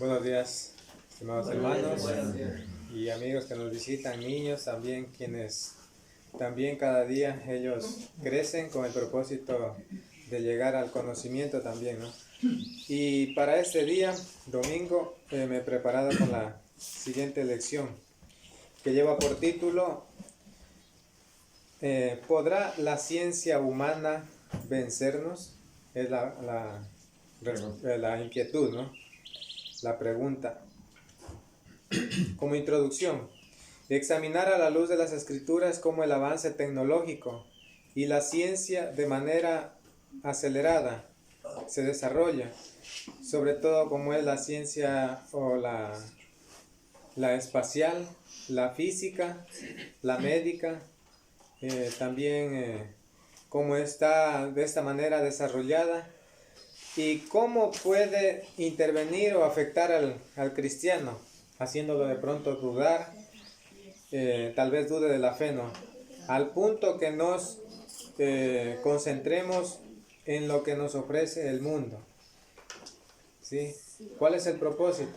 Buenos días, estimados hermanos y amigos que nos visitan, niños también, quienes también cada día ellos crecen con el propósito de llegar al conocimiento también, ¿no? Y para este día, domingo, me he preparado con la siguiente lección, que lleva por título ¿podrá la ciencia humana vencernos? Es la inquietud, ¿no? La pregunta. Como introducción, examinar a la luz de las escrituras cómo el avance tecnológico y la ciencia de manera acelerada se desarrolla, sobre todo como es la ciencia o la espacial, la física, la médica, también cómo está de esta manera desarrollada y cómo puede intervenir o afectar al cristiano, haciéndolo de pronto dudar, tal vez dude de la fe, ¿no? Al punto que nos concentremos en lo que nos ofrece el mundo, ¿sí? ¿Cuál es el propósito?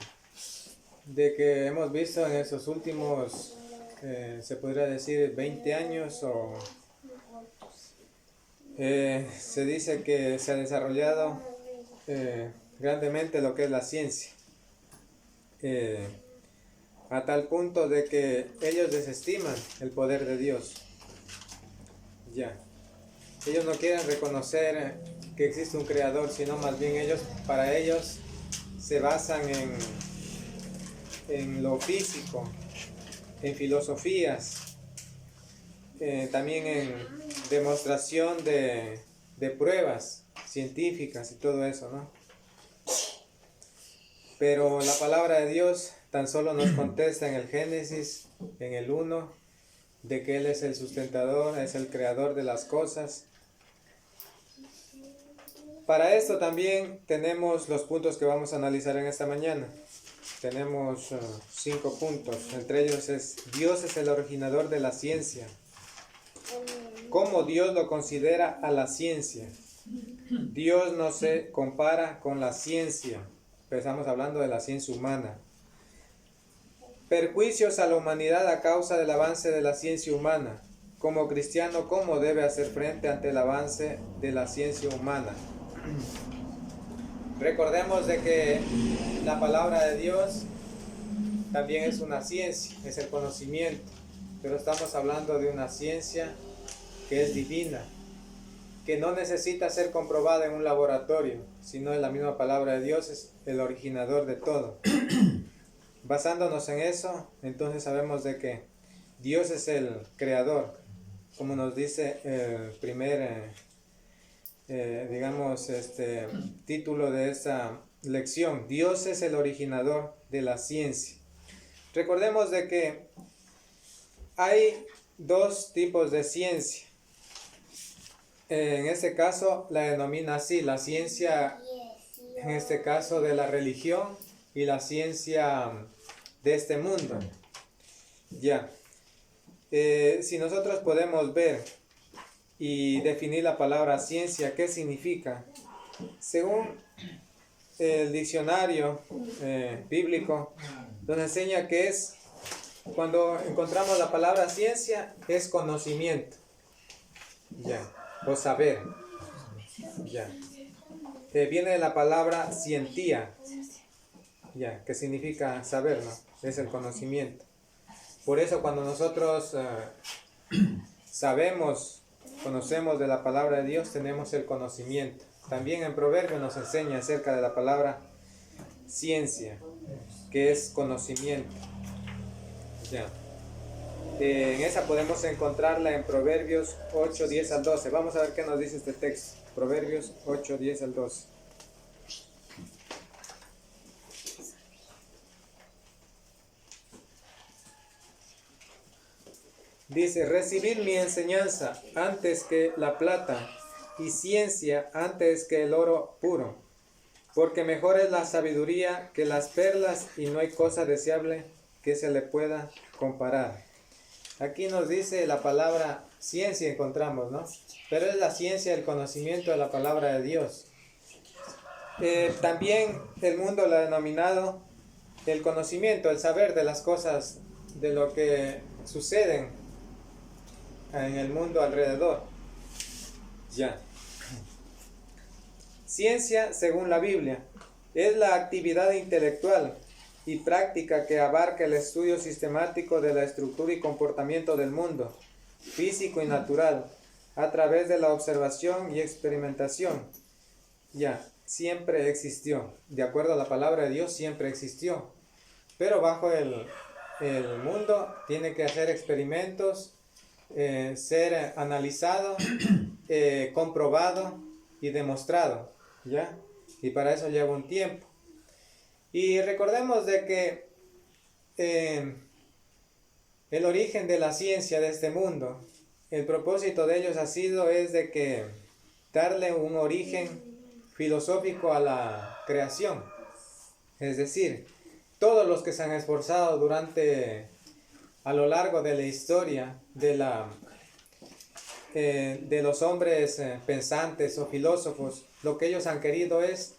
De que hemos visto en esos últimos, se podría decir, 20 años se dice que se ha desarrollado grandemente lo que es la ciencia, a tal punto de que ellos desestiman el poder de Dios. Ellos no quieren reconocer que existe un creador, sino más bien para ellos se basan en lo físico, en filosofías, también en demostración de pruebas científicas y todo eso, ¿no? Pero la palabra de Dios tan solo nos contesta en el Génesis, en el 1, de que Él es el sustentador, es el creador de las cosas. Para esto también tenemos los puntos que vamos a analizar en esta mañana. Tenemos 5 puntos, entre ellos Dios es el originador de la ciencia. ¿Cómo Dios lo considera a la ciencia? Dios no se compara con la ciencia. Empezamos hablando de la ciencia humana. Perjuicios a la humanidad a causa del avance de la ciencia humana. Como cristiano, ¿cómo debe hacer frente ante el avance de la ciencia humana? Recordemos de que la palabra de Dios también es una ciencia, es el conocimiento, pero estamos hablando de una ciencia que es divina, que no necesita ser comprobada en un laboratorio, sino en la misma palabra de Dios es el originador de todo. Basándonos en eso, entonces sabemos de que Dios es el creador, como nos dice el primer título de esta lección. Dios es el originador de la ciencia. Recordemos de que hay 2 tipos de ciencia. En este caso la denomina así, la ciencia, en este caso de la religión, y la ciencia de este mundo. Si nosotros podemos ver y definir la palabra ciencia, ¿qué significa? Según el diccionario bíblico, nos enseña que cuando encontramos la palabra ciencia, es conocimiento, o saber, viene de la palabra cientía, que significa saber, ¿no? Es el conocimiento. Por eso cuando nosotros conocemos de la palabra de Dios, tenemos el conocimiento. También en Proverbios nos enseña acerca de la palabra ciencia, que es conocimiento. En esa podemos encontrarla en Proverbios 8, 10 al 12. Vamos a ver qué nos dice este texto. Proverbios 8, 10 al 12. Dice: recibid mi enseñanza antes que la plata, y ciencia antes que el oro puro, porque mejor es la sabiduría que las perlas, y no hay cosa deseable que se le pueda comparar. Aquí nos dice la palabra ciencia, encontramos, ¿no? Pero es la ciencia, el conocimiento de la palabra de Dios. También el mundo lo ha denominado el conocimiento, el saber de las cosas, de lo que suceden en el mundo alrededor. Ya. Ciencia, según la Biblia, es la actividad intelectual y práctica que abarca el estudio sistemático de la estructura y comportamiento del mundo, físico y natural, a través de la observación y experimentación. Ya, siempre existió. De acuerdo a la palabra de Dios, siempre existió. Pero bajo el mundo tiene que hacer experimentos, ser analizado, comprobado y demostrado, ¿ya? Y para eso lleva un tiempo. Y recordemos de que el origen de la ciencia de este mundo, el propósito de ellos es de que darle un origen filosófico a la creación. Es decir, todos los que se han esforzado a lo largo de la historia de los hombres pensantes o filósofos, lo que ellos han querido es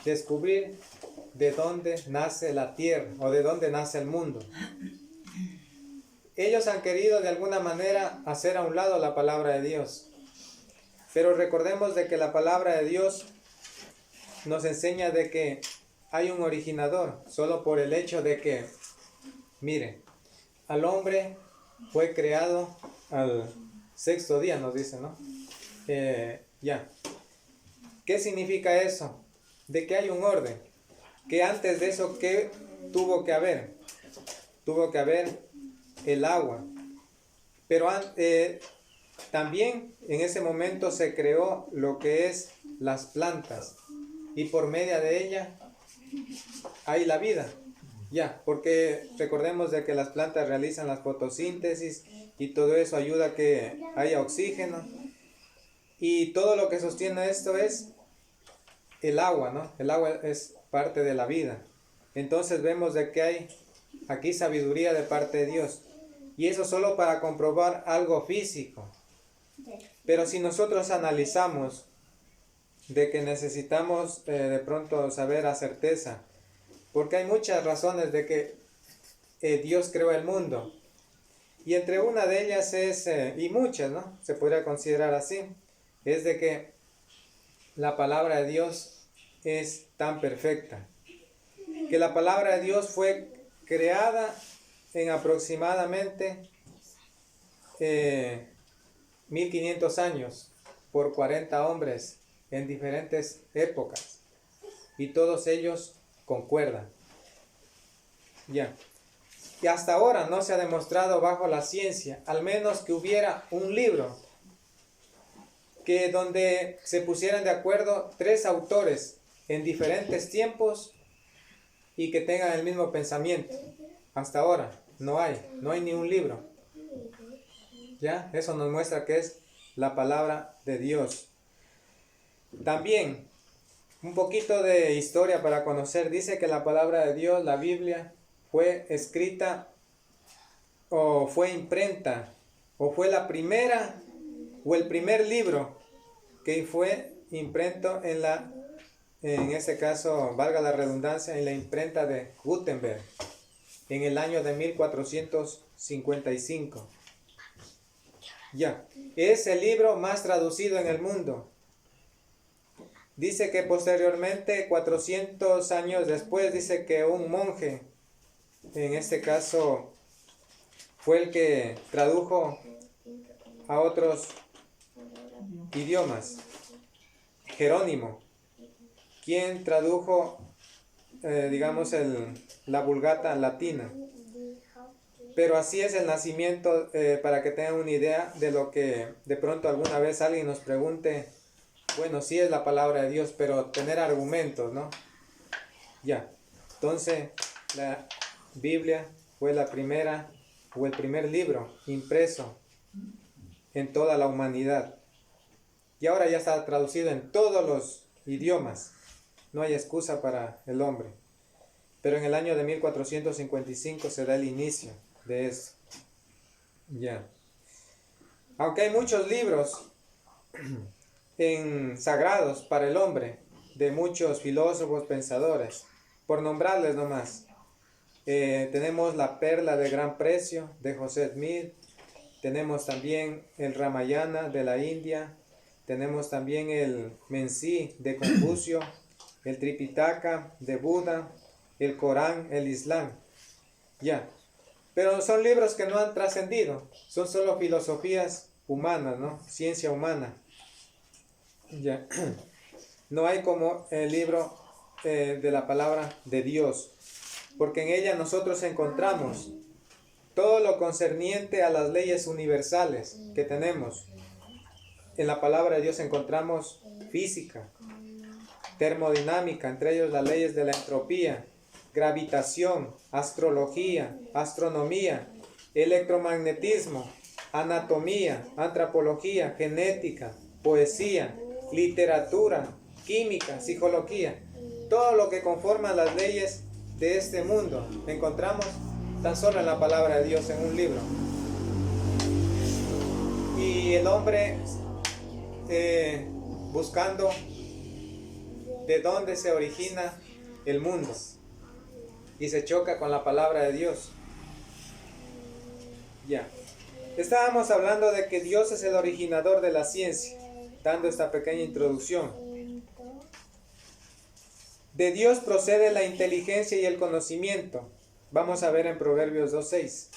descubrir de dónde nace la tierra o de dónde nace el mundo. Ellos han querido de alguna manera hacer a un lado la palabra de Dios. Pero recordemos de que la palabra de Dios nos enseña de que hay un originador, solo por el hecho de que, mire, al hombre fue creado al sexto día, nos dice, ¿no? Ya. ¿Qué significa eso? De que hay un orden. Que antes de eso, ¿qué tuvo que haber? Tuvo que haber el agua. Pero también en ese momento se creó lo que es las plantas. Y por medio de ella hay la vida. Ya, porque recordemos de que las plantas realizan la fotosíntesis y todo eso ayuda a que haya oxígeno. Y todo lo que sostiene esto es el agua, ¿no? El agua es parte de la vida. Entonces vemos de que hay aquí sabiduría de parte de Dios. Y eso solo para comprobar algo físico. Pero si nosotros analizamos de que necesitamos de pronto saber a certeza, porque hay muchas razones de que Dios creó el mundo. Y entre una de ellas es, y muchas, ¿no? Se podría considerar así, es de que la palabra de Dios es tan perfecta. Que la palabra de Dios fue creada en aproximadamente 1500 años por 40 hombres en diferentes épocas. Y todos ellos concuerdan. Ya. Y hasta ahora no se ha demostrado bajo la ciencia, al menos que hubiera un libro que donde se pusieran de acuerdo 3 autores en diferentes tiempos y que tengan el mismo pensamiento. Hasta ahora no hay ni un libro. ¿Ya? Eso nos muestra que es la palabra de Dios. También un poquito de historia para conocer. Dice que la palabra de Dios, la Biblia, fue escrita o fue imprenta o fue la primera o el primer libro que fue impreso en este caso, valga la redundancia, en la imprenta de Gutenberg en el año de 1455. Ya, es el libro más traducido en el mundo. Dice que posteriormente, 400 años después, dice que un monje, en este caso, fue el que tradujo a otros idiomas. Jerónimo, quien tradujo, digamos, la Vulgata latina. Pero así es el nacimiento, para que tengan una idea de lo que de pronto alguna vez alguien nos pregunte. Bueno, sí es la palabra de Dios, pero tener argumentos, ¿no? Ya. Entonces, la Biblia fue la primera o el primer libro impreso en toda la humanidad. Y ahora ya está traducido en todos los idiomas. No hay excusa para el hombre. Pero en el año de 1455 se da el inicio de eso. Ya. Aunque hay muchos libros sagrados para el hombre, de muchos filósofos, pensadores, por nombrarles nomás. Tenemos la perla de gran precio de José Smith. Tenemos también el Ramayana de la India. Tenemos también el Mensi de Confucio, el Tripitaka de Buda, el Corán, el Islam. Ya. Pero son libros que no han trascendido. Son solo filosofías humanas, ¿no? Ciencia humana. Ya. No hay como el libro de la palabra de Dios, porque en ella nosotros encontramos todo lo concerniente a las leyes universales que tenemos. En la palabra de Dios encontramos física, termodinámica, entre ellos las leyes de la entropía, gravitación, astrología, astronomía, electromagnetismo, anatomía, antropología, genética, poesía, literatura, química, psicología. Todo lo que conforma las leyes de este mundo encontramos tan solo en la palabra de Dios, en un libro. Y el hombre buscando de dónde se origina el mundo y se choca con la palabra de Dios. Ya. Estábamos hablando de que Dios es el originador de la ciencia, dando esta pequeña introducción. De Dios procede la inteligencia y el conocimiento. Vamos a ver en Proverbios 2:6.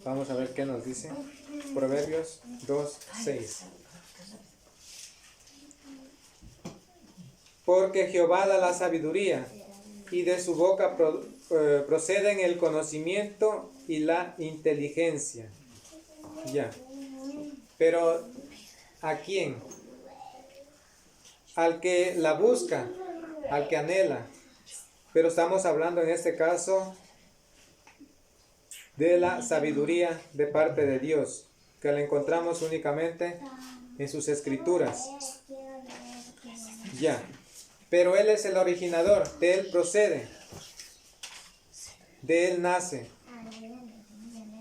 Vamos a ver qué nos dice. Proverbios 2:6. Porque Jehová da la sabiduría, y de su boca proceden el conocimiento y la inteligencia. Ya. Pero ¿a quién? Al que la busca, al que anhela. Pero estamos hablando en este caso de la sabiduría de parte de Dios, que la encontramos únicamente en sus escrituras. Ya. Pero Él es el originador, de Él procede, de Él nace.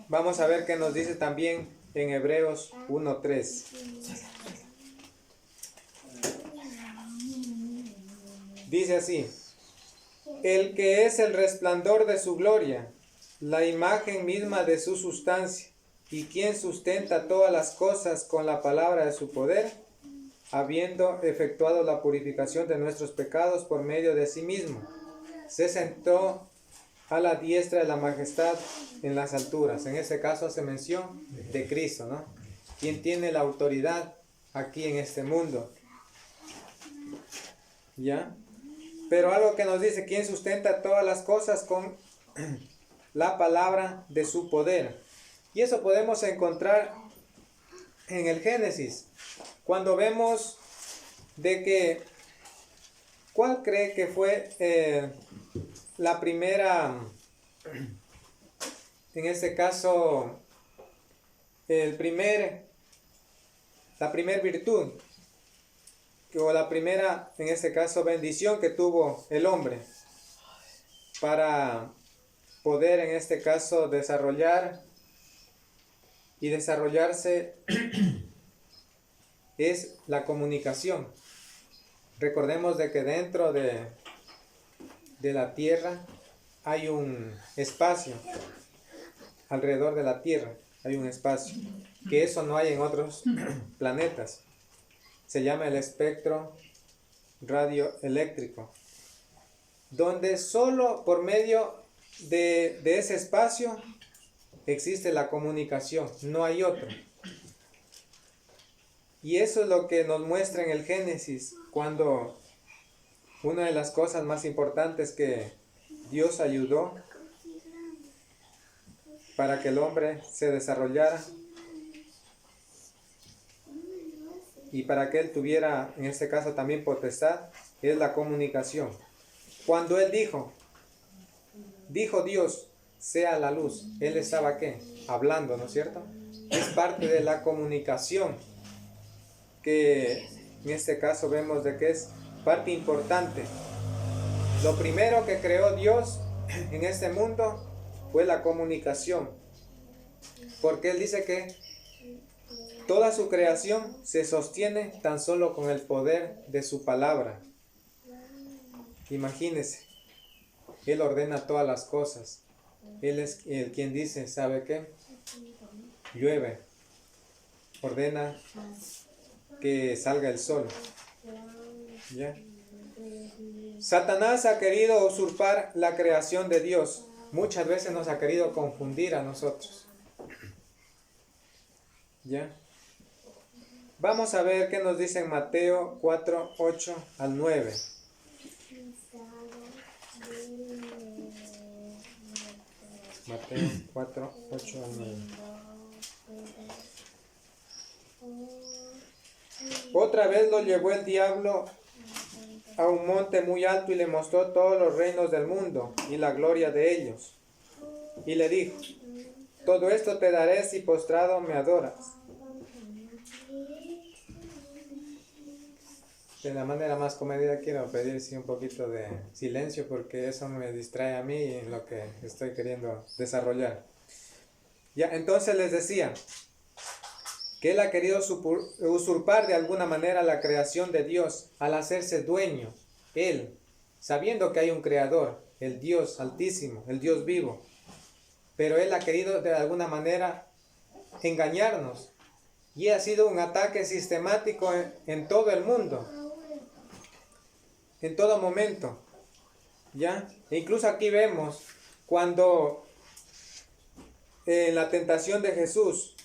Vamos a ver qué nos dice también en Hebreos 1:3. Dice así: el que es el resplandor de su gloria, la imagen misma de su sustancia, y quien sustenta todas las cosas con la palabra de su poder, habiendo efectuado la purificación de nuestros pecados por medio de sí mismo, se sentó a la diestra de la majestad en las alturas. En este caso hace mención de Cristo, ¿no? Quien tiene la autoridad aquí en este mundo. ¿Ya? Pero algo que nos dice, quien sustenta todas las cosas con la palabra de su poder. Y eso podemos encontrar en el Génesis, cuando vemos de que, ¿cuál cree que fue la primera, en este caso, la primera virtud, o la primera, en este caso, bendición que tuvo el hombre para poder, en este caso, desarrollar y desarrollarse? Es la comunicación. Recordemos de que dentro de la Tierra hay un espacio, alrededor de la Tierra hay un espacio, que eso no hay en otros planetas. Se llama el espectro radioeléctrico, donde solo por medio de ese espacio existe la comunicación, no hay otro. Y eso es lo que nos muestra en el Génesis, cuando una de las cosas más importantes que Dios ayudó para que el hombre se desarrollara y para que él tuviera, en este caso también potestad, es la comunicación. Cuando él dijo Dios, sea la luz, él estaba ¿qué? Hablando, ¿no es cierto? Es parte de la comunicación, que en este caso vemos de que es parte importante. Lo primero que creó Dios en este mundo fue la comunicación, porque Él dice que toda su creación se sostiene tan solo con el poder de su palabra. Imagínense. Él ordena todas las cosas. Él es el quien dice, ¿sabe qué? Llueve. Ordena que salga el sol. ¿Ya? Satanás ha querido usurpar la creación de Dios. Muchas veces nos ha querido confundir a nosotros. ¿Ya? Vamos a ver qué nos dice en Mateo 4, 8 al 9. Mateo 4, 8 al 9. Otra vez lo llevó el diablo a un monte muy alto y le mostró todos los reinos del mundo y la gloria de ellos. Y le dijo, todo esto te daré si postrado me adoras. De la manera más comedida quiero pedir un poquito de silencio porque eso me distrae a mí en lo que estoy queriendo desarrollar. Ya, entonces les decía que él ha querido usurpar de alguna manera la creación de Dios al hacerse dueño. Él, sabiendo que hay un creador, el Dios altísimo, el Dios vivo, pero él ha querido de alguna manera engañarnos y ha sido un ataque sistemático en todo el mundo. En todo momento, ¿ya? E incluso aquí vemos cuando en la tentación de Jesús,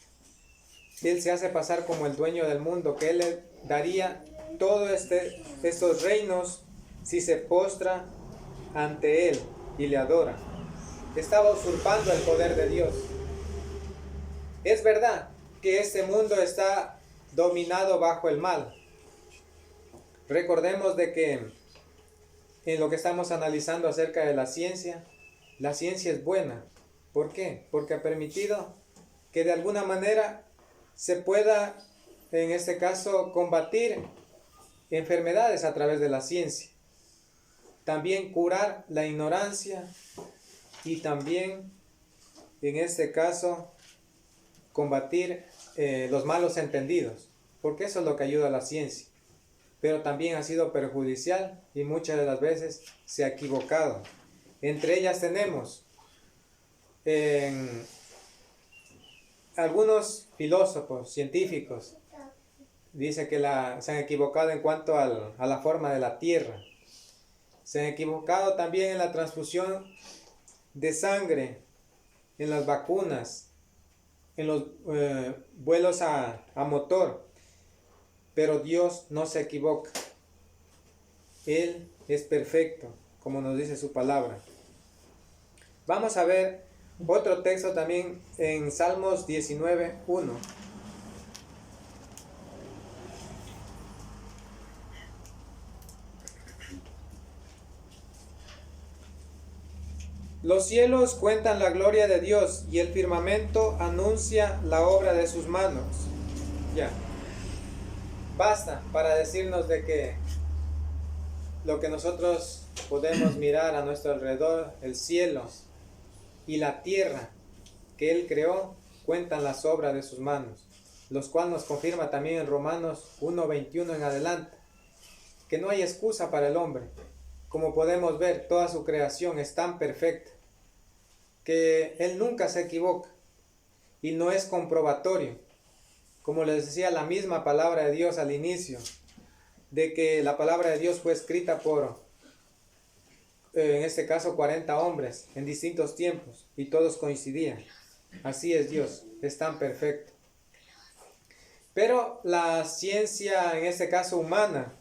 Él se hace pasar como el dueño del mundo, que Él le daría todos estos reinos si se postra ante Él y le adora. Estaba usurpando el poder de Dios. Es verdad que este mundo está dominado bajo el mal. Recordemos de que en lo que estamos analizando acerca de la ciencia es buena. ¿Por qué? Porque ha permitido que de alguna manera se pueda, en este caso, combatir enfermedades a través de la ciencia. También curar la ignorancia y también, en este caso, combatir los malos entendidos. Porque eso es lo que ayuda a la ciencia. Pero también ha sido perjudicial y muchas de las veces se ha equivocado. Entre ellas tenemos algunos filósofos, científicos, dice que se han equivocado en cuanto a la forma de la Tierra. Se han equivocado también en la transfusión de sangre, en las vacunas, en los vuelos a motor. Pero Dios no se equivoca. Él es perfecto, como nos dice su palabra. Vamos a ver otro texto también en Salmos 19, 1. Los cielos cuentan la gloria de Dios y el firmamento anuncia la obra de sus manos. Ya. Basta para decirnos de que lo que nosotros podemos mirar a nuestro alrededor, el cielo y la tierra que Él creó, cuentan las obras de sus manos, los cuales nos confirma también en Romanos 1:21 en adelante, que no hay excusa para el hombre. Como podemos ver, toda su creación es tan perfecta que Él nunca se equivoca y no es comprobatorio. Como les decía, la misma palabra de Dios al inicio, de que la palabra de Dios fue escrita por, en este caso, 40 hombres en distintos tiempos y todos coincidían. Así es Dios, es tan perfecto. Pero la ciencia, en este caso humana,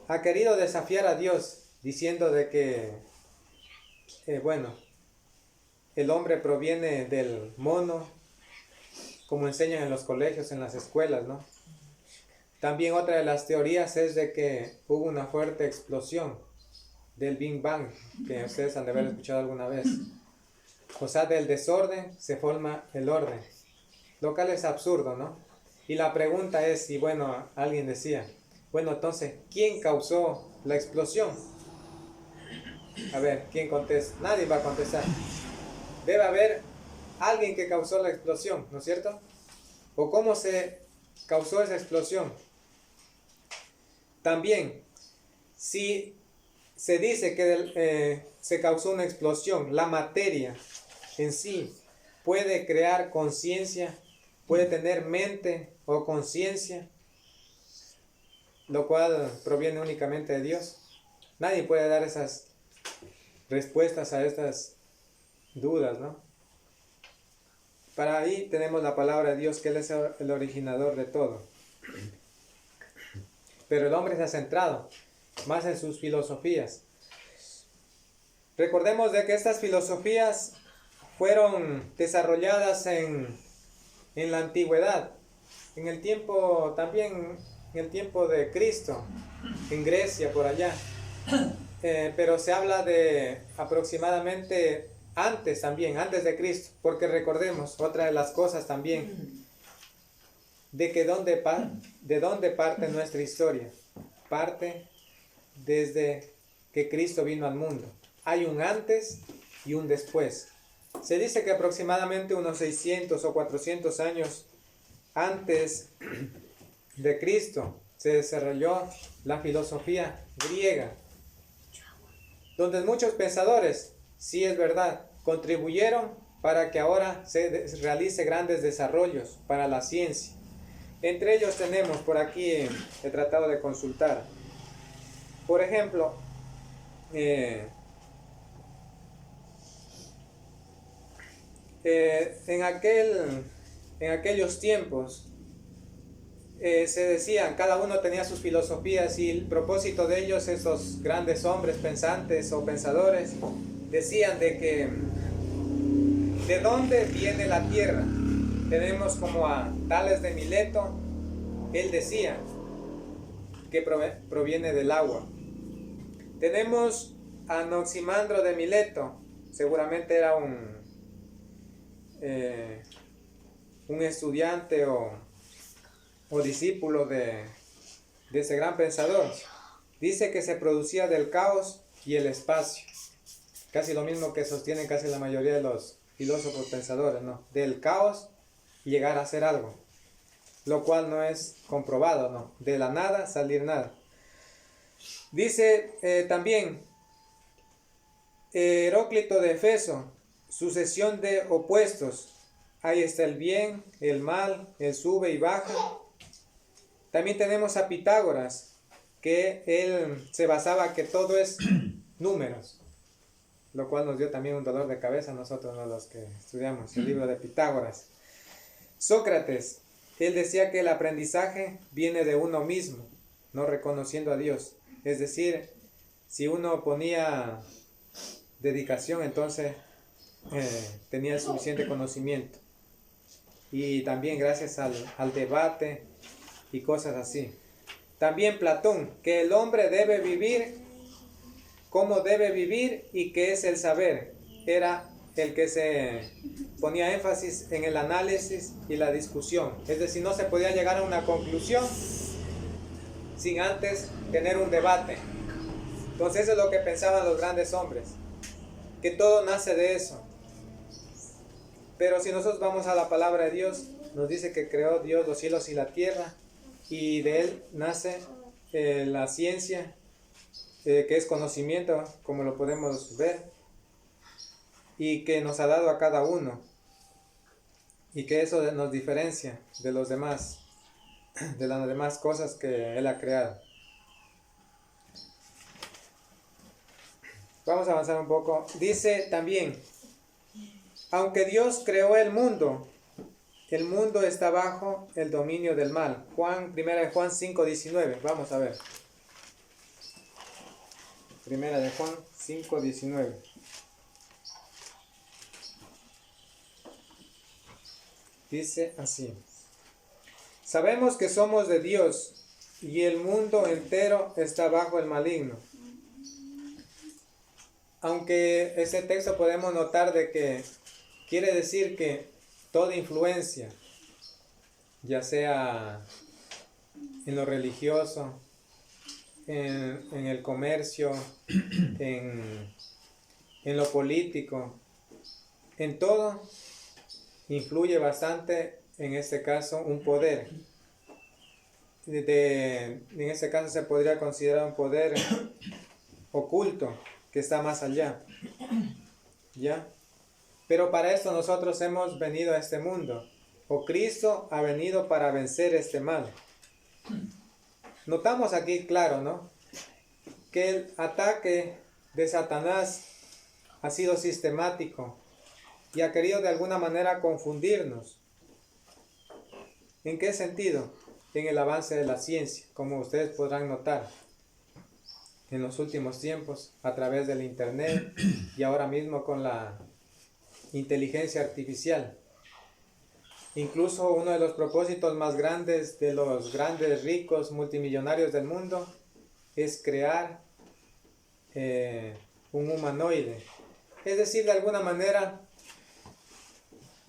ha querido desafiar a Dios diciendo de que, el hombre proviene del mono, como enseñan en los colegios, en las escuelas, ¿no? También otra de las teorías es de que hubo una fuerte explosión del Big Bang, que ustedes han de haber escuchado alguna vez. O sea, del desorden se forma el orden, lo cual es absurdo, ¿no? Y la pregunta es, y bueno, alguien decía, bueno, entonces, ¿quién causó la explosión? A ver, ¿quién contesta? Nadie va a contestar. Debe haber alguien que causó la explosión, ¿no es cierto? ¿O cómo se causó esa explosión? También, si se dice que se causó una explosión. La materia en sí puede crear conciencia, puede tener mente o conciencia, lo cual proviene únicamente de Dios. Nadie puede dar esas respuestas a estas dudas, ¿no? Para ahí tenemos la palabra de Dios, que Él es el originador de todo. Pero el hombre se ha centrado más en sus filosofías. Recordemos de que estas filosofías fueron desarrolladas en la antigüedad, en el tiempo también, en el tiempo de Cristo, en Grecia, por allá. Pero se habla de aproximadamente antes de Cristo, porque recordemos otra de las cosas también, de dónde parte nuestra historia. Parte desde que Cristo vino al mundo. Hay un antes y un después. Se dice que aproximadamente unos 600 o 400 años antes de Cristo se desarrolló la filosofía griega, donde muchos pensadores, sí es verdad, contribuyeron para que ahora se realice grandes desarrollos para la ciencia. Entre ellos tenemos por aquí, he tratado de consultar, por ejemplo, en aquellos tiempos se decían, cada uno tenía sus filosofías, y el propósito de ellos, esos grandes hombres pensantes o pensadores, decían de dónde viene la tierra. Tenemos como a Tales de Mileto, él decía que proviene del agua. Tenemos a Anaximandro de Mileto, seguramente era un estudiante o discípulo de ese gran pensador. Dice que se producía del caos y el espacio. Casi lo mismo que sostienen casi la mayoría de los filósofos pensadores, ¿no? Del caos llegar a hacer algo, lo cual no es comprobado, ¿no? De la nada salir nada. Dice también Heróclito de Éfeso, sucesión de opuestos. Ahí está el bien, el mal, el sube y baja. También tenemos a Pitágoras, que él se basaba que todo es números, lo cual nos dio también un dolor de cabeza a nosotros, ¿no? Los que estudiamos el libro de Pitágoras. Sócrates, él decía que el aprendizaje viene de uno mismo, no reconociendo a Dios. Es decir, si uno ponía dedicación, entonces tenía el suficiente conocimiento. Y también gracias al debate y cosas así. También Platón, que el hombre debe vivir como debe vivir y que es el saber. Era el que se ponía énfasis en el análisis y la discusión. Es decir, no se podía llegar a una conclusión sin antes tener un debate. Entonces eso es lo que pensaban los grandes hombres, que todo nace de eso. Pero si nosotros vamos a la palabra de Dios, nos dice que creó Dios los cielos y la tierra, y de él nace la ciencia, que es conocimiento, como lo podemos ver, y que nos ha dado a cada uno, y que eso nos diferencia de los demás, de las demás cosas que él ha creado. Vamos a avanzar un poco. Dice también, aunque Dios creó el mundo está bajo el dominio del mal. 1 Juan 5:19. Vamos a ver. 1 Juan 5:19. Dice así: sabemos que somos de Dios y el mundo entero está bajo el maligno. Aunque ese texto podemos notar de que quiere decir que toda influencia, ya sea en lo religioso, en el comercio, en lo político, en todo, influye bastante, en este caso, un poder. En este caso se podría considerar un poder oculto que está más allá. ¿Ya? Pero para esto nosotros hemos venido a este mundo, o Cristo ha venido para vencer este mal. Notamos aquí claro, ¿no?, que el ataque de Satanás ha sido sistemático y ha querido de alguna manera confundirnos. ¿En qué sentido? En el avance de la ciencia, como ustedes podrán notar en los últimos tiempos, a través del internet y ahora mismo con la inteligencia artificial. Incluso uno de los propósitos más grandes de los grandes ricos multimillonarios del mundo es crear un humanoide. Es decir, de alguna manera,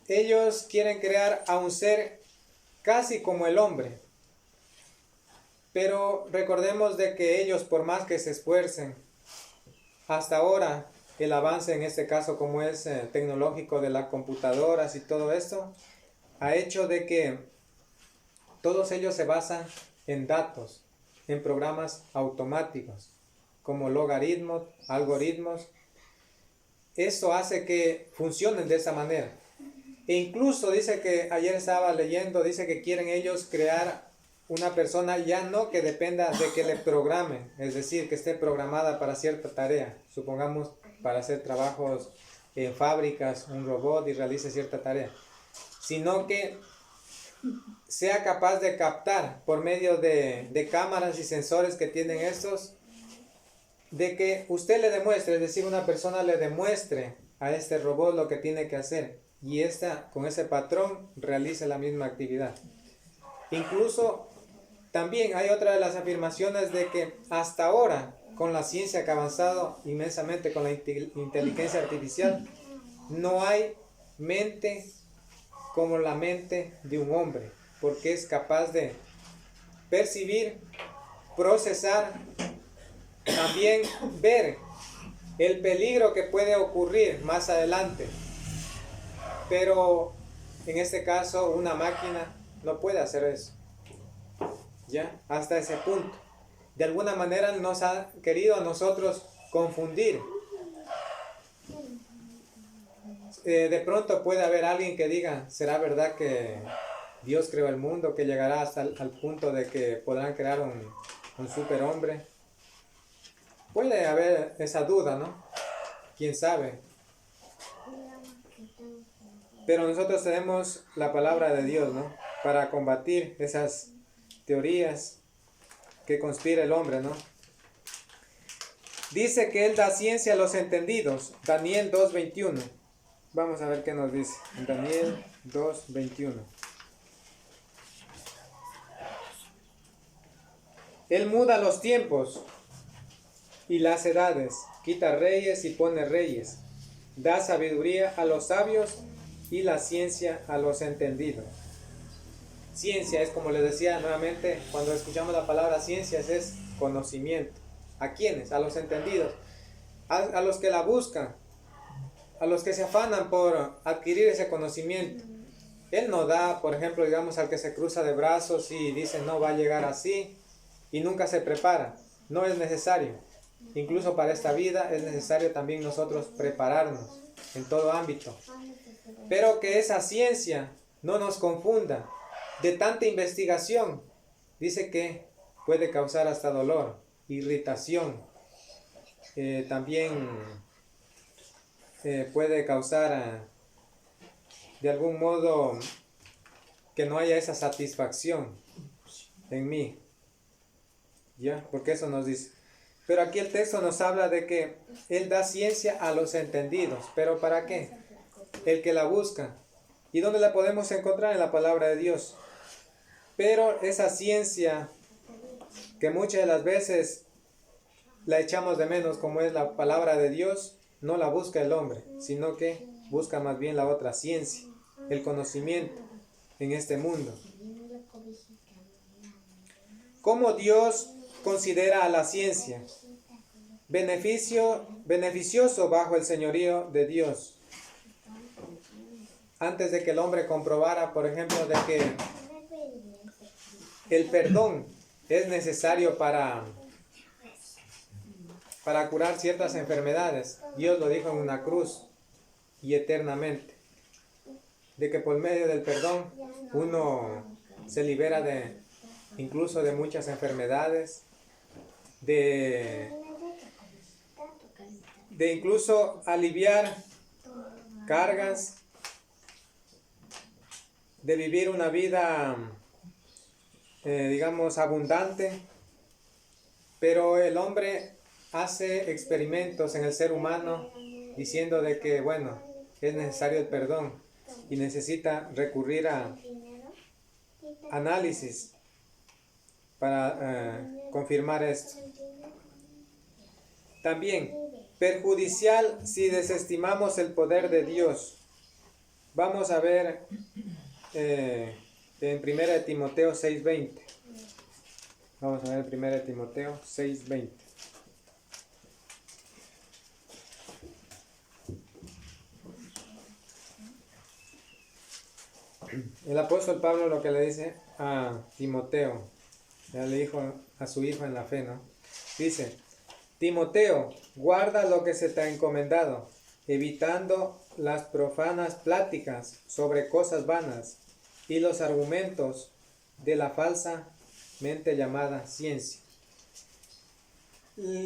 ellos quieren crear a un ser casi como el hombre. Pero recordemos de que ellos, por más que se esfuercen, hasta ahora el avance en este caso como es tecnológico de las computadoras y todo esto, ha hecho de que todos ellos se basan en datos, en programas automáticos, como logaritmos, algoritmos. Eso hace que funcionen de esa manera. E incluso dice que, ayer estaba leyendo, dice que quieren ellos crear una persona ya no que dependa de que le programen, es decir, que esté programada para cierta tarea, supongamos para hacer trabajos en fábricas, un robot y realice cierta tarea, sino que sea capaz de captar por medio de cámaras y sensores que tienen estos, de que usted le demuestre, es decir, una persona le demuestre a este robot lo que tiene que hacer y con ese patrón realice la misma actividad. Incluso también hay otra de las afirmaciones de que hasta ahora, con la ciencia que ha avanzado inmensamente, con la inteligencia artificial, no hay mente como la mente de un hombre, porque es capaz de percibir, procesar, también ver el peligro que puede ocurrir más adelante. Pero en este caso una máquina no puede hacer eso. ¿Ya? Hasta ese punto. De alguna manera nos ha querido a nosotros confundir. De pronto puede haber alguien que diga, ¿será verdad que Dios creó el mundo? Que llegará hasta al punto de que podrán crear un superhombre. Puede haber esa duda, ¿no? ¿Quién sabe? Pero nosotros tenemos la palabra de Dios, ¿no?, para combatir esas teorías que conspira el hombre, ¿no? Dice que Él da ciencia a los entendidos. Daniel 2:21. Vamos a ver qué nos dice. Daniel 2:21. Él muda los tiempos y las edades, quita reyes y pone reyes, da sabiduría a los sabios y la ciencia a los entendidos. Ciencia es, como les decía nuevamente, cuando escuchamos la palabra ciencia es conocimiento. ¿A quiénes? A los entendidos, a los que la buscan, a los que se afanan por adquirir ese conocimiento. Él no da, por ejemplo, digamos, al que se cruza de brazos y dice no va a llegar así y nunca se prepara. No es necesario. Incluso para esta vida es necesario también nosotros prepararnos en todo ámbito. Pero que esa ciencia no nos confunda. De tanta investigación, dice que puede causar hasta dolor, irritación, también puede causar de algún modo que no haya esa satisfacción en mí, ¿ya? Porque eso nos dice. Pero aquí el texto nos habla de que Él da ciencia a los entendidos. ¿Pero para qué? El que la busca. ¿Y dónde la podemos encontrar? En la palabra de Dios. Pero esa ciencia que muchas de las veces la echamos de menos, como es la palabra de Dios, no la busca el hombre, sino que busca más bien la otra ciencia, el conocimiento en este mundo. ¿Cómo Dios considera a la ciencia? Beneficioso bajo el señorío de Dios. Antes de que el hombre comprobara, por ejemplo, de que el perdón es necesario para para curar ciertas enfermedades. Dios lo dijo en una cruz y eternamente. De que por medio del perdón uno se libera incluso de muchas enfermedades, de incluso aliviar cargas, de vivir una vida, digamos, abundante. Pero el hombre hace experimentos en el ser humano diciendo de que, bueno, es necesario el perdón y necesita recurrir a análisis para confirmar esto. También, perjudicial si desestimamos el poder de Dios. Vamos a ver en 1 Timoteo 6:20. Vamos a ver 1 Timoteo 6:20. El apóstol Pablo lo que le dice a Timoteo, ya le dijo a su hijo en la fe, ¿no? Dice: Timoteo, guarda lo que se te ha encomendado, evitando las profanas pláticas sobre cosas vanas y los argumentos de la falsamente llamada ciencia.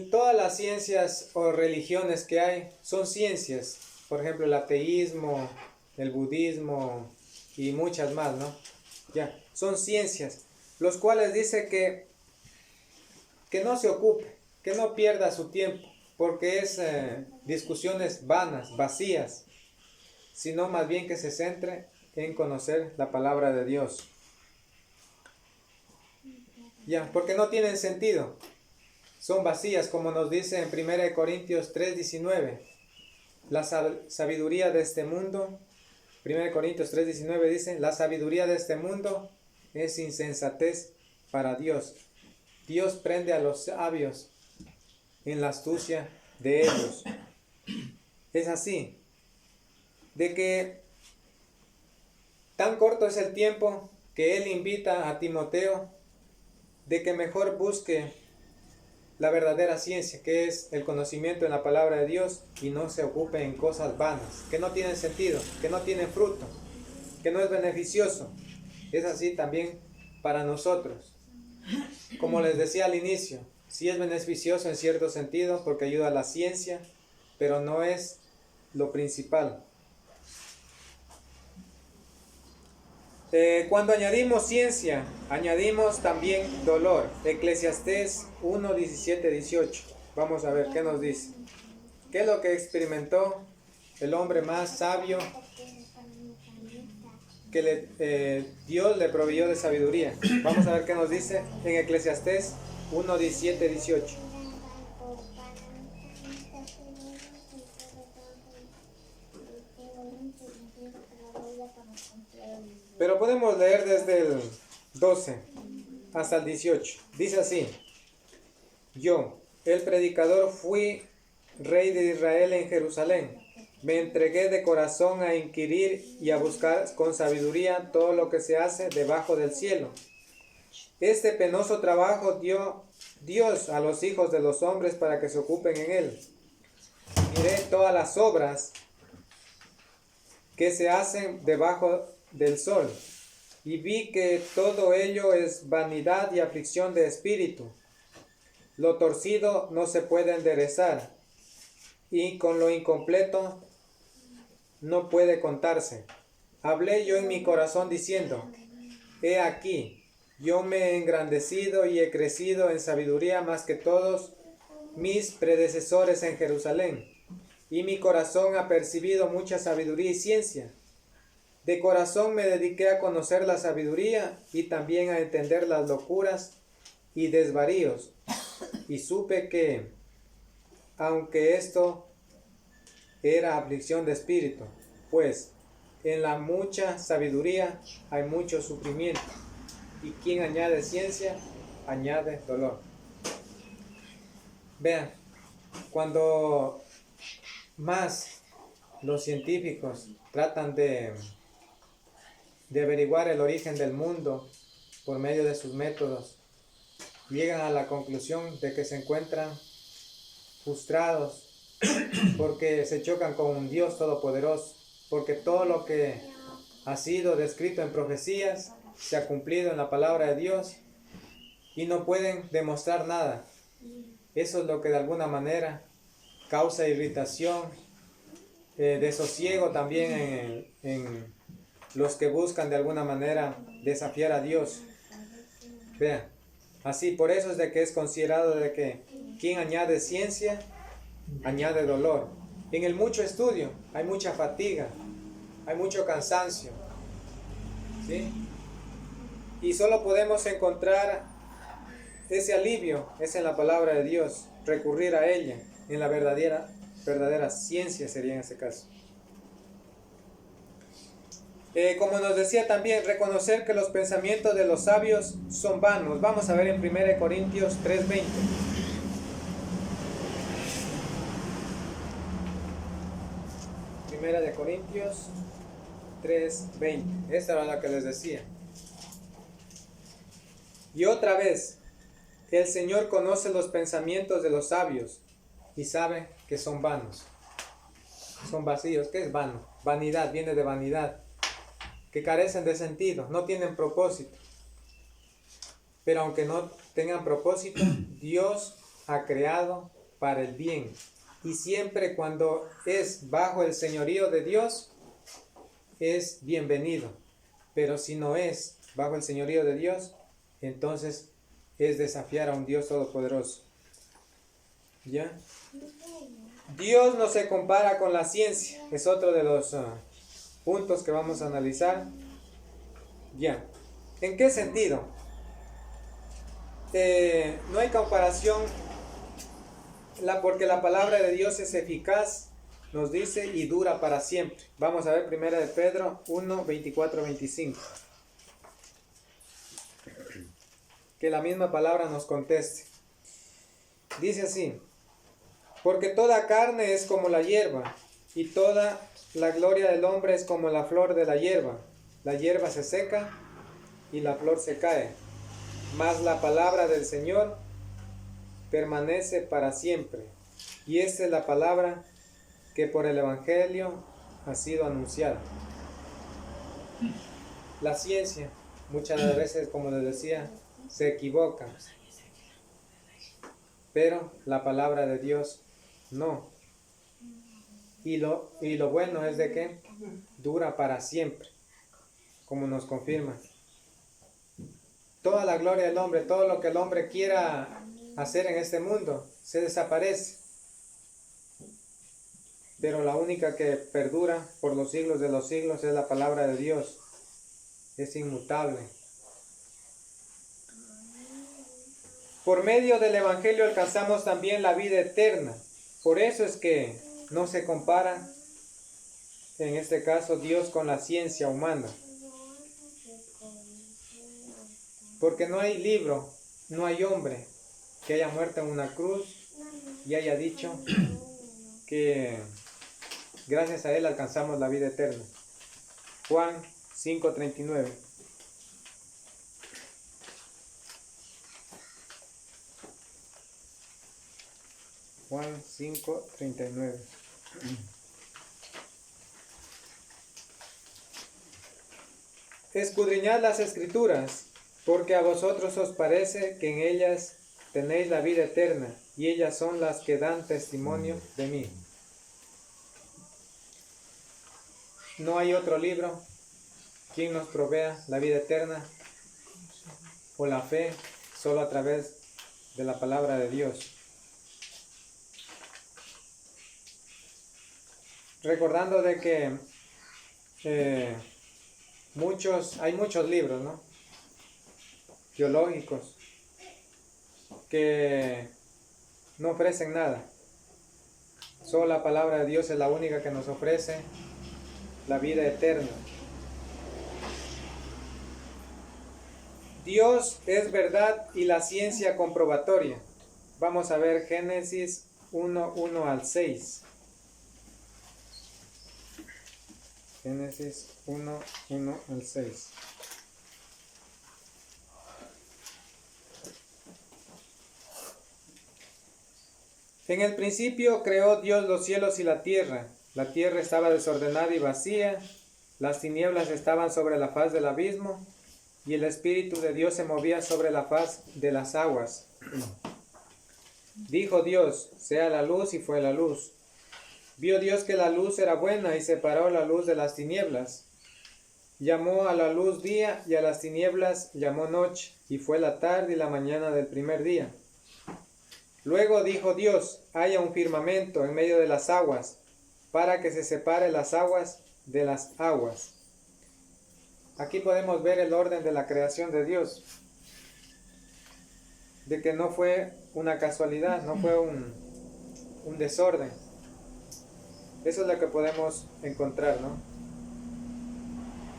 Todas las ciencias o religiones que hay son ciencias. Por ejemplo, el ateísmo, el budismo y muchas más, ¿no? Ya, son ciencias, los cuales dice que no se ocupe, que no pierda su tiempo, porque es discusiones vanas, vacías, sino más bien que se centre en conocer la palabra de Dios. Ya, porque no tienen sentido, son vacías, como nos dice en 1 Corintios 3:19, la sabiduría de este mundo. 1 Corintios 3:19 dice: la sabiduría de este mundo es insensatez para Dios. Dios prende a los sabios en la astucia de ellos. Es así, de que tan corto es el tiempo que Él invita a Timoteo de que mejor busque la verdadera ciencia, que es el conocimiento en la palabra de Dios, y no se ocupe en cosas vanas, que no tienen sentido, que no tienen fruto, que no es beneficioso. Es así también para nosotros. Como les decía al inicio, sí es beneficioso en cierto sentido porque ayuda a la ciencia, pero no es lo principal. Cuando añadimos ciencia, añadimos también dolor. Eclesiastés 1:17-18. Vamos a ver qué nos dice. ¿Qué es lo que experimentó el hombre más sabio que Dios le proveyó de sabiduría? Vamos a ver qué nos dice en Eclesiastés 1:17-18. Pero podemos leer desde el 12 hasta el 18. Dice así: yo, el predicador, fui rey de Israel en Jerusalén. Me entregué de corazón a inquirir y a buscar con sabiduría todo lo que se hace debajo del cielo. Este penoso trabajo dio Dios a los hijos de los hombres para que se ocupen en él. Miré todas las obras que se hacen debajo del sol, y vi que todo ello es vanidad y aflicción de espíritu. Lo torcido no se puede enderezar, y con lo incompleto no puede contarse. Hablé yo en mi corazón diciendo: he aquí, yo me he engrandecido y he crecido en sabiduría más que todos mis predecesores en Jerusalén, y mi corazón ha percibido mucha sabiduría y ciencia. De corazón me dediqué a conocer la sabiduría y también a entender las locuras y desvaríos, y supe que, aunque esto era aflicción de espíritu, pues en la mucha sabiduría hay mucho sufrimiento, y quien añade ciencia, añade dolor. Vean, cuando más los científicos tratan de averiguar el origen del mundo por medio de sus métodos, llegan a la conclusión de que se encuentran frustrados, porque se chocan con un Dios todopoderoso, porque todo lo que ha sido descrito en profecías se ha cumplido en la palabra de Dios y no pueden demostrar nada. Eso es lo que de alguna manera causa irritación, desosiego también en los que buscan de alguna manera desafiar a Dios. Vean, así por eso es de que es considerado de que quien añade ciencia, añade dolor. En el mucho estudio hay mucha fatiga, hay mucho cansancio, ¿sí? Y solo podemos encontrar ese alivio, es en la palabra de Dios, recurrir a ella, en la verdadera ciencia sería en ese caso. Como nos decía también, reconocer que los pensamientos de los sabios son vanos. Vamos a ver en 1 Corintios 3:20. 1 Corintios 3:20. Esta era la que les decía. Y otra vez, el Señor conoce los pensamientos de los sabios y sabe que son vanos. Son vacíos. ¿Qué es vano? Vanidad, viene de vanidad. Que carecen de sentido, no tienen propósito. Pero aunque no tengan propósito, Dios ha creado para el bien. Y siempre cuando es bajo el señorío de Dios, es bienvenido. Pero si no es bajo el señorío de Dios, entonces es desafiar a un Dios todopoderoso. ¿Ya? Dios no se compara con la ciencia. Es otro de los puntos que vamos a analizar. Ya. ¿En qué sentido? No hay comparación, porque la palabra de Dios es eficaz, nos dice, y dura para siempre. Vamos a ver 1 de Pedro 1, 24, 25. Que la misma palabra nos conteste. Dice así: porque toda carne es como la hierba, y toda la gloria del hombre es como la flor de la hierba. La hierba se seca y la flor se cae, mas la palabra del Señor permanece para siempre. Y esta es la palabra que por el Evangelio ha sido anunciada. La ciencia, muchas veces, como les decía, se equivoca, pero la palabra de Dios no. Y lo bueno es de que dura para siempre, como nos confirma. Toda la gloria del hombre, todo lo que el hombre quiera hacer en este mundo, se desaparece. Pero la única que perdura por los siglos de los siglos es la palabra de Dios. Es inmutable. Por medio del Evangelio alcanzamos también la vida eterna. Por eso es que no se compara, en este caso, Dios con la ciencia humana. Porque no hay libro, no hay hombre que haya muerto en una cruz y haya dicho que gracias a él alcanzamos la vida eterna. Juan 5:39. Juan 5:39. Escudriñad las Escrituras, porque a vosotros os parece que en ellas tenéis la vida eterna, y ellas son las que dan testimonio de mí. No hay otro libro quien nos provea la vida eterna o la fe, solo a través de la palabra de Dios. Recordando de que hay muchos libros, ¿no?, teológicos que no ofrecen nada. Solo la palabra de Dios es la única que nos ofrece la vida eterna. Dios es verdad y la ciencia comprobatoria. Vamos a ver Génesis 1:1 al 6. Génesis 1:1 al 6. En el principio creó Dios los cielos y la tierra. La tierra estaba desordenada y vacía, las tinieblas estaban sobre la faz del abismo, y el Espíritu de Dios se movía sobre la faz de las aguas. Dijo Dios, sea la luz, y fue la luz. Vio Dios que la luz era buena, y separó la luz de las tinieblas. Llamó a la luz día, y a las tinieblas llamó noche, y fue la tarde y la mañana del primer día. Luego dijo Dios, haya un firmamento en medio de las aguas, para que se separe las aguas de las aguas. Aquí podemos ver el orden de la creación de Dios, de que no fue una casualidad, no fue un desorden. Eso es lo que podemos encontrar, ¿no?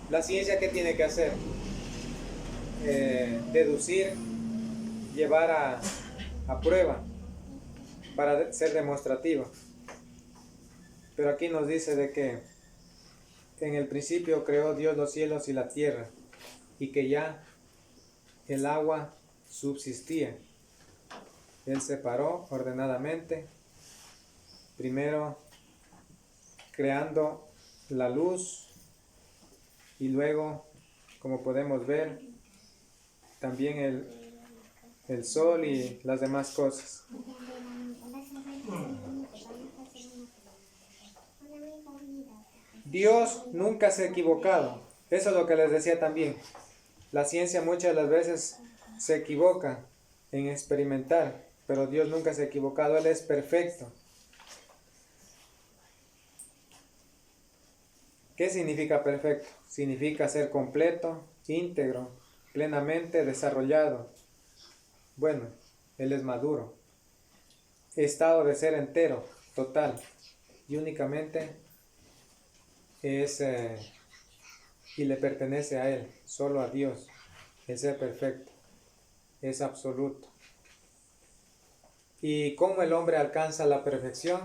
La ciencia, ¿qué tiene que hacer? Deducir, llevar a prueba, para ser demostrativa. Pero aquí nos dice de que en el principio creó Dios los cielos y la tierra, y que ya el agua subsistía. Él separó ordenadamente, primero creando la luz, y luego, como podemos ver, también el sol y las demás cosas. Dios nunca se ha equivocado. Eso es lo que les decía también. La ciencia muchas de las veces se equivoca en experimentar, pero Dios nunca se ha equivocado. Él es perfecto. ¿Qué significa perfecto? Significa ser completo, íntegro, plenamente desarrollado. Bueno, Él es maduro. Estado de ser entero, total, y únicamente es y le pertenece a Él, solo a Dios. El ser perfecto es absoluto. ¿Y cómo el hombre alcanza la perfección?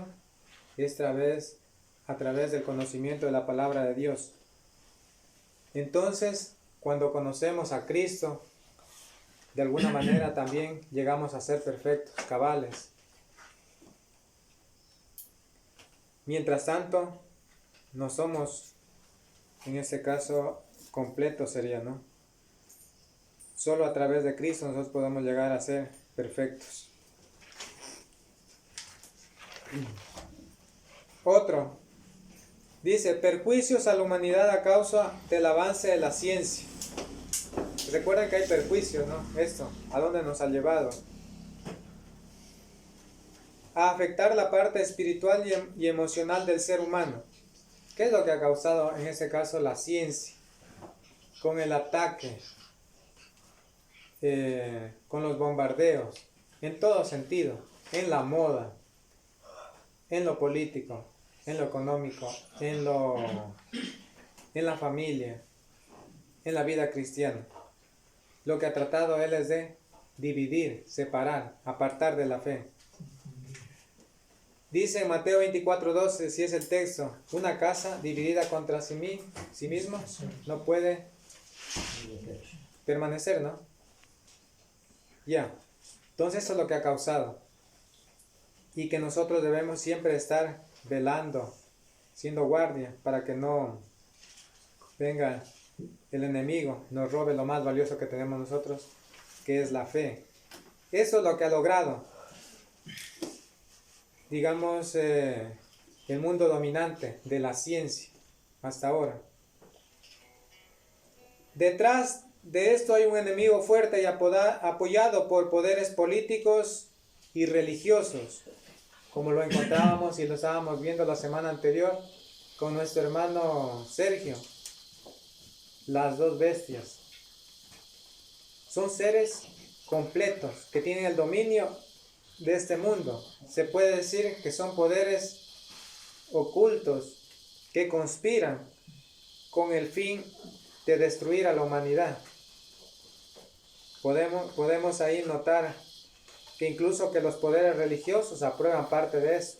Es a través del conocimiento de la palabra de Dios. Entonces, cuando conocemos a Cristo, de alguna manera también llegamos a ser perfectos, cabales. Mientras tanto, no somos, en este caso, completos sería, ¿no? Solo a través de Cristo nosotros podemos llegar a ser perfectos. Otro, dice, perjuicios a la humanidad a causa del avance de la ciencia. Recuerden que hay perjuicios, ¿no? Esto, ¿a dónde nos ha llevado? A afectar la parte espiritual y emocional del ser humano. ¿Qué es lo que ha causado en este caso la ciencia? Con el ataque, con los bombardeos, en todo sentido, en la moda, en lo político, en lo económico, en la familia, en la vida cristiana. Lo que ha tratado él es de dividir, separar, apartar de la fe. Dice en Mateo 24:12, si es el texto, una casa dividida contra sí mismo no puede permanecer, ¿no? Ya, entonces eso es lo que ha causado. Y que nosotros debemos siempre estar velando, siendo guardia, para que no venga el enemigo, nos robe lo más valioso que tenemos nosotros, que es la fe. Eso es lo que ha logrado, digamos, el mundo dominante de la ciencia hasta ahora. Detrás de esto hay un enemigo fuerte y apoyado por poderes políticos y religiosos, como lo encontrábamos y lo estábamos viendo la semana anterior con nuestro hermano Sergio. Las dos bestias son seres completos que tienen el dominio de este mundo. Se puede decir que son poderes ocultos que conspiran con el fin de destruir a la humanidad. Podemos ahí notar que incluso que los poderes religiosos aprueban parte de eso.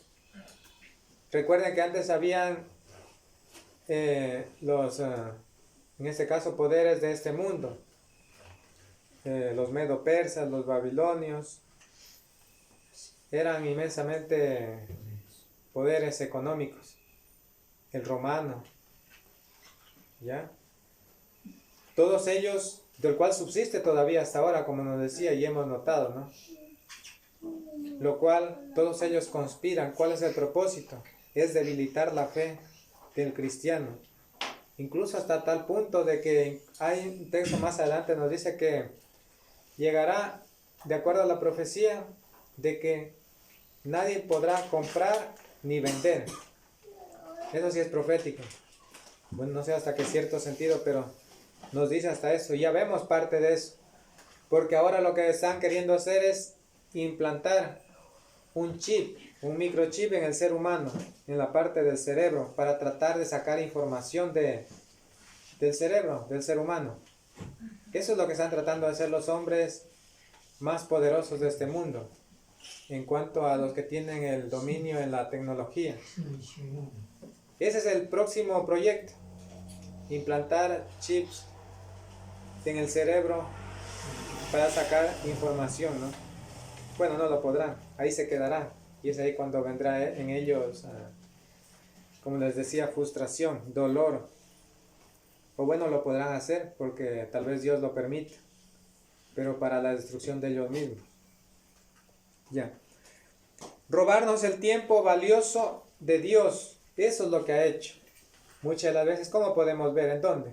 Recuerden que antes habían en este caso poderes de este mundo, los medo-persas, los babilonios, eran inmensamente poderes económicos. El romano, ¿ya? Todos ellos, del cual subsiste todavía hasta ahora, como nos decía y hemos notado, ¿no? Lo cual, todos ellos conspiran. ¿Cuál es el propósito? Es debilitar la fe del cristiano. Incluso hasta tal punto de que hay un texto más adelante nos dice que llegará, de acuerdo a la profecía, de que nadie podrá comprar ni vender. Eso sí es profético. Bueno, no sé hasta qué cierto sentido, pero nos dice hasta eso. Ya vemos parte de eso. Porque ahora lo que están queriendo hacer es implantar un chip, un microchip en el ser humano, en la parte del cerebro, para tratar de sacar información del cerebro, del ser humano. Eso es lo que están tratando de hacer los hombres más poderosos de este mundo, en cuanto a los que tienen el dominio en la tecnología. Ese es el próximo proyecto, implantar chips en el cerebro para sacar información, ¿no? Bueno, no lo podrán, ahí se quedará, y es ahí cuando vendrá en ellos, como les decía, frustración, dolor, o bueno, lo podrán hacer porque tal vez Dios lo permita, pero para la destrucción de ellos mismos. Ya. Robarnos el tiempo valioso de Dios, eso es lo que ha hecho. Muchas de las veces, ¿cómo podemos ver? ¿En dónde?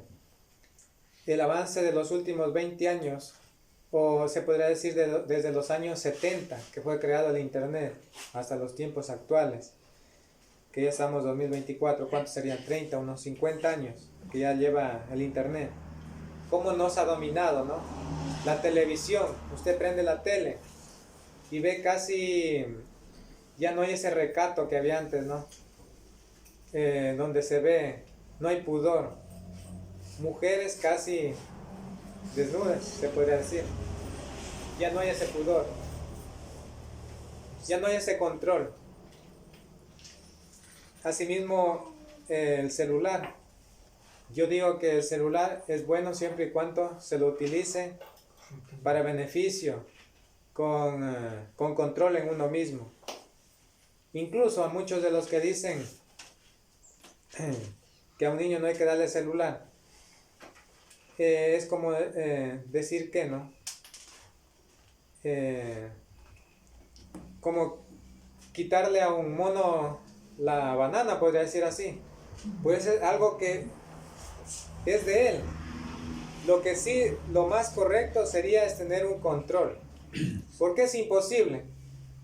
El avance de los últimos 20 años, o se podría decir desde los años 70, que fue creado el Internet, hasta los tiempos actuales, que ya estamos en 2024, ¿cuántos serían? 30, unos 50 años, que ya lleva el Internet. ¿Cómo nos ha dominado, no? La televisión, usted prende la tele y ve casi, ya no hay ese recato que había antes, ¿no? Donde se ve, no hay pudor. Mujeres casi desnudas, se podría decir. Ya no hay ese pudor. Ya no hay ese control. Asimismo, el celular. Yo digo que el celular es bueno siempre y cuando se lo utilice para beneficio, con control en uno mismo. Incluso a muchos de los que dicen que a un niño no hay que darle celular, es como decir que no, como quitarle a un mono la banana, podría decir así. Puede ser algo que es de él. Lo que sí, lo más correcto sería es tener un control, porque es imposible.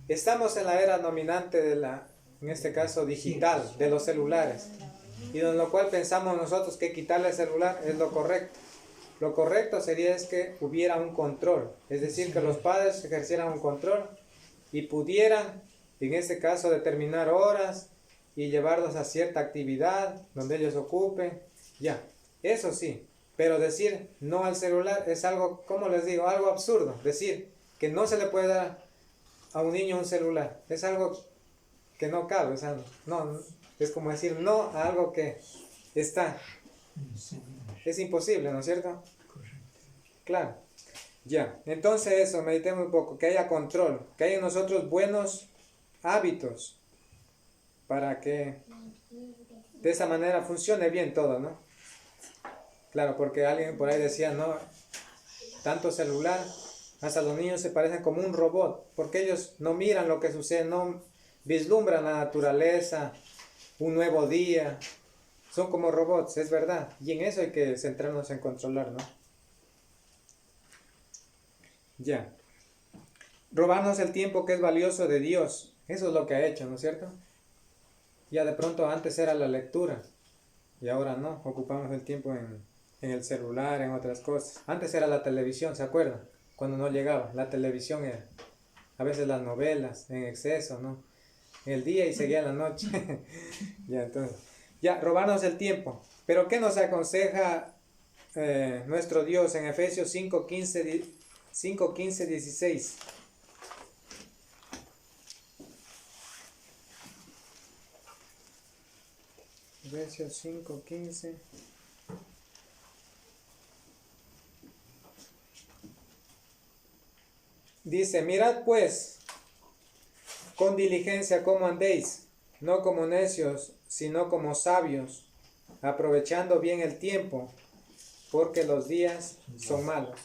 Estamos en la era dominante de en este caso digital, de los celulares, y en lo cual pensamos nosotros que quitarle el celular es lo correcto. Lo correcto sería es que hubiera un control, es decir, que los padres ejercieran un control y pudieran, en este caso, determinar horas y llevarlos a cierta actividad donde ellos ocupen, ya, eso sí, pero decir no al celular es algo, como les digo, algo absurdo. Decir que no se le puede dar a un niño un celular es algo que no cabe, o sea, no, es como decir no a algo que está. Es imposible, ¿no es cierto? Claro. Ya, entonces eso, meditemos un poco, que haya control, que haya en nosotros buenos hábitos para que de esa manera funcione bien todo, ¿no? Claro, porque alguien por ahí decía, no, tanto celular, hasta los niños se parecen como un robot, porque ellos no miran lo que sucede, no vislumbran la naturaleza, un nuevo día, son como robots, es verdad, y en eso hay que centrarnos en controlar, ¿no? Ya. Robarnos el tiempo que es valioso de Dios, eso es lo que ha hecho, ¿no es cierto? Ya de pronto antes era la lectura, y ahora no, ocupamos el tiempo en el celular, en otras cosas. Antes era la televisión, ¿se acuerdan? Cuando no llegaba, la televisión era. A veces las novelas en exceso, ¿no? En el día y seguía en la noche. Ya, entonces, ya, robarnos el tiempo. Pero ¿qué nos aconseja nuestro Dios en Efesios 5:15, 16? Efesios 5:15. Dice, mirad pues Con diligencia como andéis, no como necios, sino como sabios, aprovechando bien el tiempo, porque los días son malos.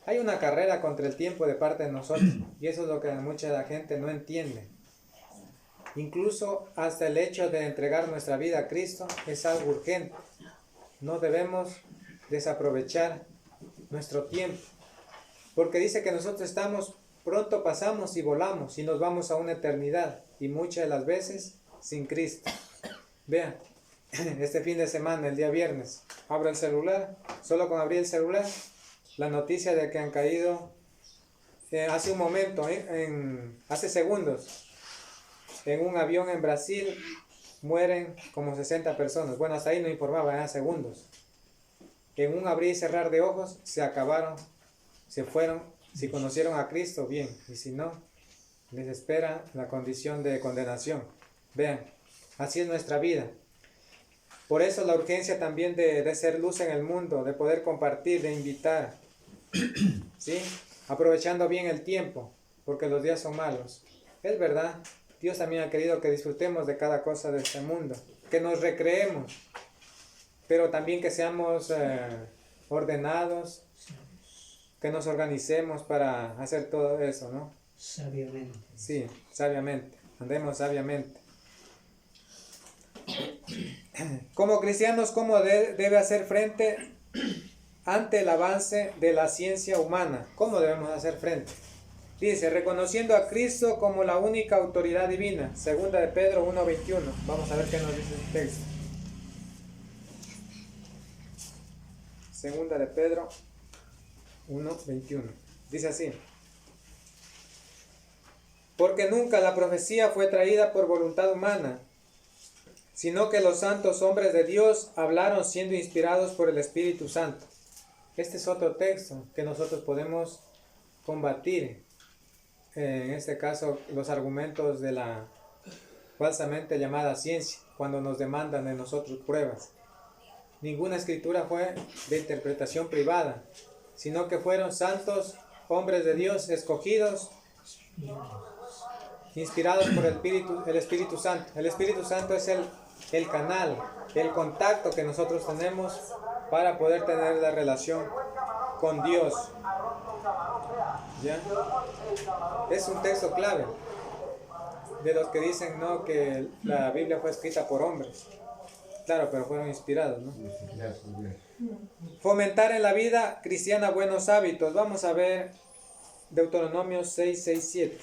Hay una carrera contra el tiempo de parte de nosotros, y eso es lo que mucha gente no entiende. Incluso hasta el hecho de entregar nuestra vida a Cristo es algo urgente. No debemos desaprovechar nuestro tiempo, porque dice que nosotros estamos, pronto pasamos y volamos y nos vamos a una eternidad, y muchas de las veces sin Cristo. Vean, este fin de semana, el día viernes, abro el celular, solo con abrir el celular, la noticia de que han caído hace un momento, hace segundos, en un avión en Brasil, mueren como 60 personas. Bueno, hasta ahí no informaba, eran segundos. En un abrir y cerrar de ojos se acabaron, se fueron. Si conocieron a Cristo, bien, y si no, les espera la condición de condenación. Vean, así es nuestra vida. Por eso la urgencia también de ser luz en el mundo, de poder compartir, de invitar, ¿sí? Aprovechando bien el tiempo, porque los días son malos. Es verdad, Dios también ha querido que disfrutemos de cada cosa de este mundo, que nos recreemos, pero también que seamos ordenados, que nos organicemos para hacer todo eso, ¿no? Sabiamente. Sí, sabiamente, andemos sabiamente. Como cristianos, ¿cómo debe hacer frente ante el avance de la ciencia humana? ¿Cómo debemos hacer frente? Dice, reconociendo a Cristo como la única autoridad divina. Segunda de Pedro 1:21. Vamos a ver qué nos dice el texto. Segunda de Pedro 1:21. Dice así. Porque nunca la profecía fue traída por voluntad humana, sino que los santos hombres de Dios hablaron siendo inspirados por el Espíritu Santo. Este es otro texto que nosotros podemos combatir. En este caso, los argumentos de la falsamente llamada ciencia, cuando nos demandan de nosotros pruebas. Ninguna escritura fue de interpretación privada, sino que fueron santos hombres de Dios escogidos, inspirados por el Espíritu Santo. El Espíritu Santo es el canal, el contacto que nosotros tenemos para poder tener la relación con Dios. ¿Ya? Es un texto clave de los que dicen, ¿no?, que la Biblia fue escrita por hombres. Claro, pero fueron inspirados, ¿no? Fomentar en la vida cristiana buenos hábitos. Vamos a ver Deuteronomio 6:6-7.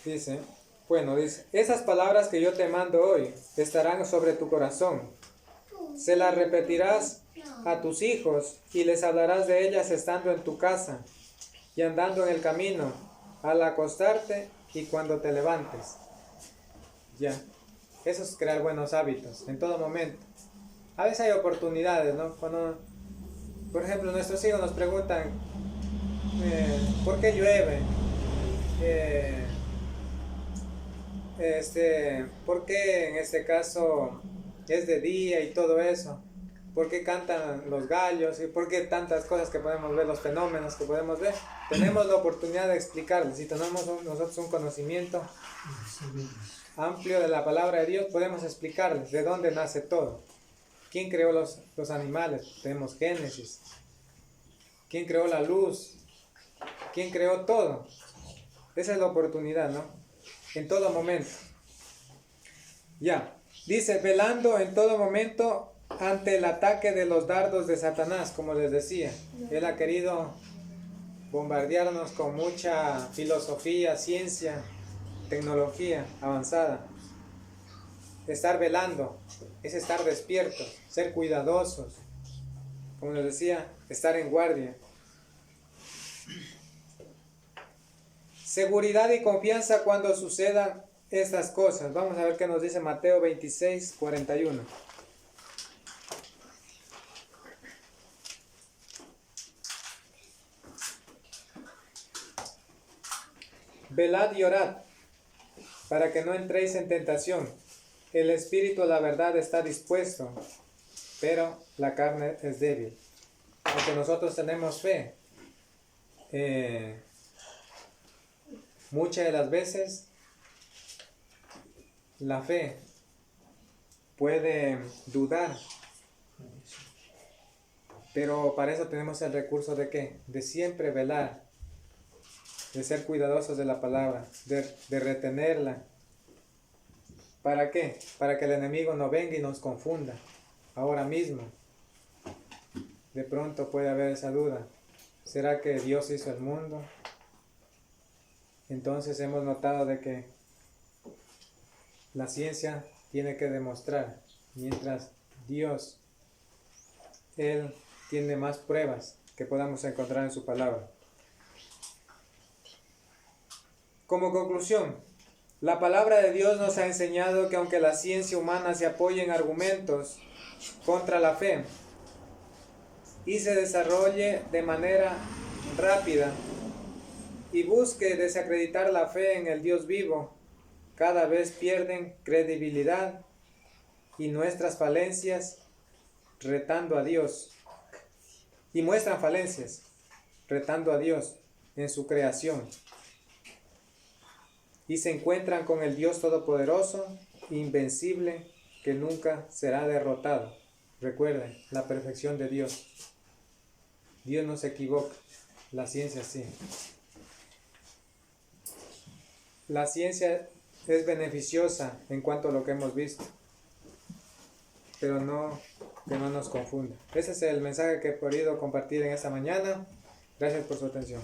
Dice, esas palabras que yo te mando hoy estarán sobre tu corazón. Se las repetirás a tus hijos y les hablarás de ellas estando en tu casa y andando en el camino, al acostarte y cuando te levantes. Ya, eso es crear buenos hábitos en todo momento. A veces hay oportunidades, ¿no? Cuando, por ejemplo, nuestros hijos nos preguntan, ¿por qué llueve? ¿Por qué en este caso es de día y todo eso? ¿Por qué cantan los gallos? ¿Y por qué tantas cosas que podemos ver, los fenómenos que podemos ver? Tenemos la oportunidad de explicarles. Si tenemos nosotros un conocimiento amplio de la palabra de Dios, podemos explicarles de dónde nace todo. ¿Quién creó los animales? Tenemos Génesis. ¿Quién creó la luz? ¿Quién creó todo? Esa es la oportunidad, ¿no? En todo momento. Ya. Dice, velando en todo momento ante el ataque de los dardos de Satanás, como les decía. Él ha querido bombardearnos con mucha filosofía, ciencia, tecnología avanzada. Estar velando es estar despiertos, ser cuidadosos. Como les decía, estar en guardia. Seguridad y confianza cuando sucedan estas cosas. Vamos a ver qué nos dice Mateo 26:41. Velad y orad, para que no entréis en tentación. El espíritu, la verdad, está dispuesto, pero la carne es débil. aunque nosotros tenemos fe, muchas de las veces la fe puede dudar, pero para eso tenemos el recurso de ¿qué? De siempre velar, de ser cuidadosos de la palabra, de retenerla. ¿Para qué? Para que el enemigo no venga y nos confunda. Ahora mismo, de pronto puede haber esa duda. ¿Será que Dios hizo el mundo? Entonces hemos notado de que la ciencia tiene que demostrar, mientras Dios, Él tiene más pruebas que podamos encontrar en su palabra. Como conclusión, la palabra de Dios nos ha enseñado que aunque la ciencia humana se apoye en argumentos contra la fe y se desarrolle de manera rápida y busque desacreditar la fe en el Dios vivo, cada vez pierden credibilidad y nuestras falencias retando a Dios, y muestran falencias retando a Dios en su creación, y se encuentran con el Dios todopoderoso, invencible, que nunca será derrotado. Recuerden, la perfección de Dios. Dios no se equivoca, la ciencia sí. La ciencia es beneficiosa en cuanto a lo que hemos visto, pero que no nos confunda. Ese es el mensaje que he podido compartir en esta mañana. Gracias por su atención.